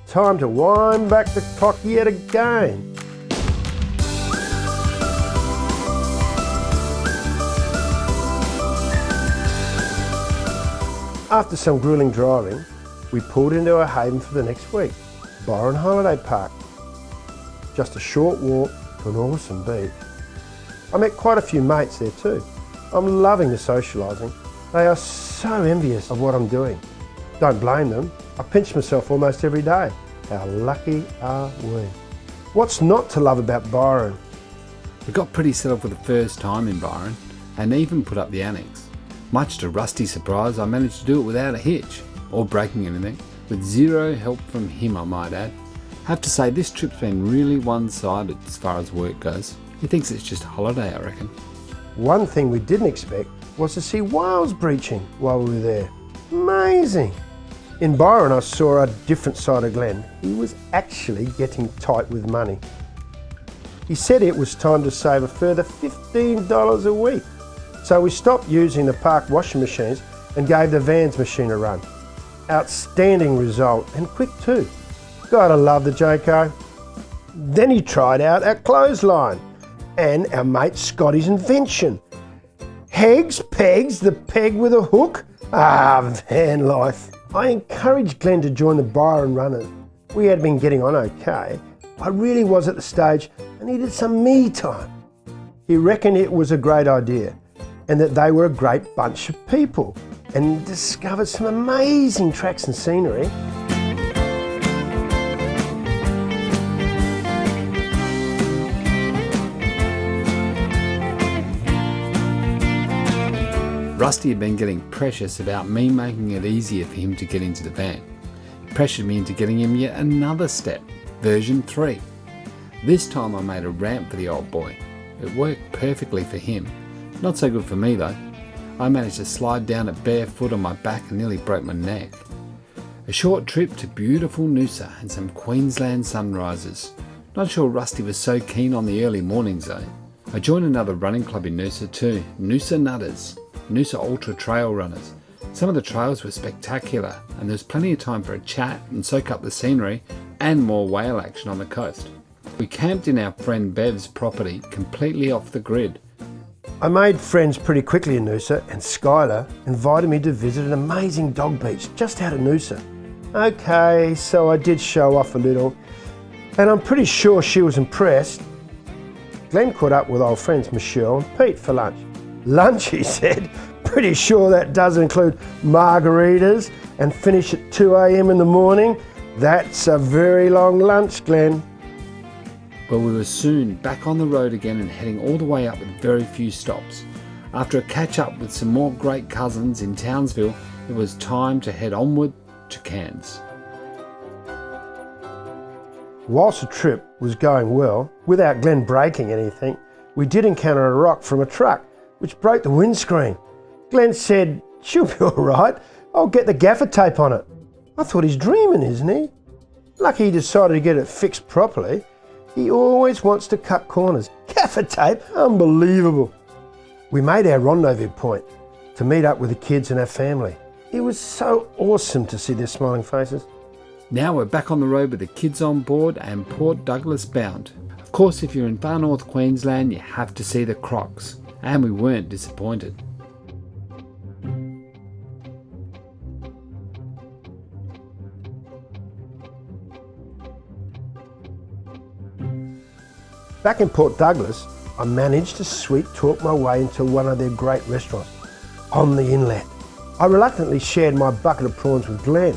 Time to wind back the clock yet again. After some grueling driving, we pulled into our haven for the next week, Byron Holiday Park. Just a short walk to an awesome beach. I met quite a few mates there too. I'm loving the socialising. They are so envious of what I'm doing. Don't blame them. I pinch myself almost every day. How lucky are we? What's not to love about Byron? We got pretty set up for the first time in Byron and even put up the annex. Much to Rusty's surprise, I managed to do it without a hitch or breaking anything, with zero help from him, I might add. Have to say, this trip's been really one-sided as far as work goes. He thinks it's just a holiday, I reckon. One thing we didn't expect was to see whales breaching while we were there. Amazing! In Byron, I saw a different side of Glenn. He was actually getting tight with money. He said it was time to save a further $15 a week. So we stopped using the park washing machines and gave the Vans machine a run. Outstanding result, and quick too. Gotta love the Jayco. Then he tried out our clothesline and our mate Scotty's invention. Pegs, the peg with a hook. Van life. I encouraged Glenn to join the Byron runners. We had been getting on okay. I really was at the stage I needed some me time. He reckoned it was a great idea and that they were a great bunch of people, and discovered some amazing tracks and scenery. Rusty had been getting precious about me making it easier for him to get into the van. He pressured me into getting him yet another step, version 3. This time I made a ramp for the old boy. It worked perfectly for him. Not so good for me though. I managed to slide down it barefoot on my back and nearly broke my neck. A short trip to beautiful Noosa and some Queensland sunrises. Not sure Rusty was so keen on the early mornings though. I joined another running club in Noosa too, Noosa Nutters, Noosa Ultra Trail Runners. Some of the trails were spectacular and there was plenty of time for a chat and soak up the scenery and more whale action on the coast. We camped in our friend Bev's property completely off the grid. I made friends pretty quickly in Noosa, and Skylar invited me to visit an amazing dog beach just out of Noosa. Okay, so I did show off a little, and I'm pretty sure she was impressed. Glenn caught up with old friends Michelle and Pete for lunch. Lunch, he said. Pretty sure that does include margaritas and finish at 2 a.m. in the morning. That's a very long lunch, Glenn. Well, we were soon back on the road again and heading all the way up with very few stops. After a catch up with some more great cousins in Townsville, it was time to head onward to Cairns. Whilst the trip was going well, without Glenn breaking anything, we did encounter a rock from a truck, which broke the windscreen. Glenn said, "She'll be all right, I'll get the gaffer tape on it." I thought he's dreaming, isn't he? Lucky he decided to get it fixed properly. He always wants to cut corners. Gaffer tape, unbelievable. We made our rendezvous point to meet up with the kids and our family. It was so awesome to see their smiling faces. Now we're back on the road with the kids on board and Port Douglas bound. Of course, if you're in far north Queensland, you have to see the Crocs, and we weren't disappointed. Back in Port Douglas, I managed to sweet talk my way into one of their great restaurants on the inlet. I reluctantly shared my bucket of prawns with Glenn.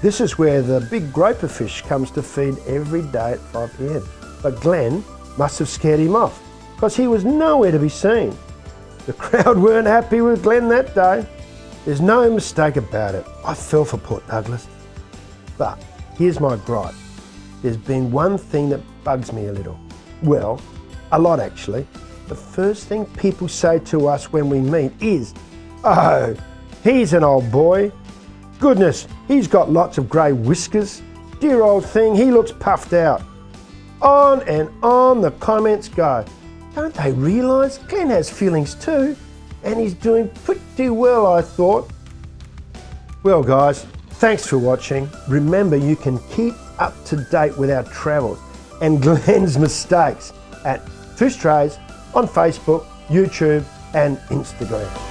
This is where the big groper fish comes to feed every day at 5 p.m. But Glenn must have scared him off, because he was nowhere to be seen. The crowd weren't happy with Glenn that day. There's no mistake about it. I fell for Port Douglas. But here's my gripe. There's been one thing that bugs me a little. Well, a lot actually. The first thing people say to us when we meet is, "Oh, he's an old boy. Goodness, he's got lots of grey whiskers. Dear old thing, he looks puffed out." On and on the comments go. Don't they realise Glenn has feelings too? And he's doing pretty well, I thought. Well guys, Thanks for watching. Remember, you can keep up to date with our travels and Glenn's mistakes at Fish Trays on Facebook, YouTube and Instagram.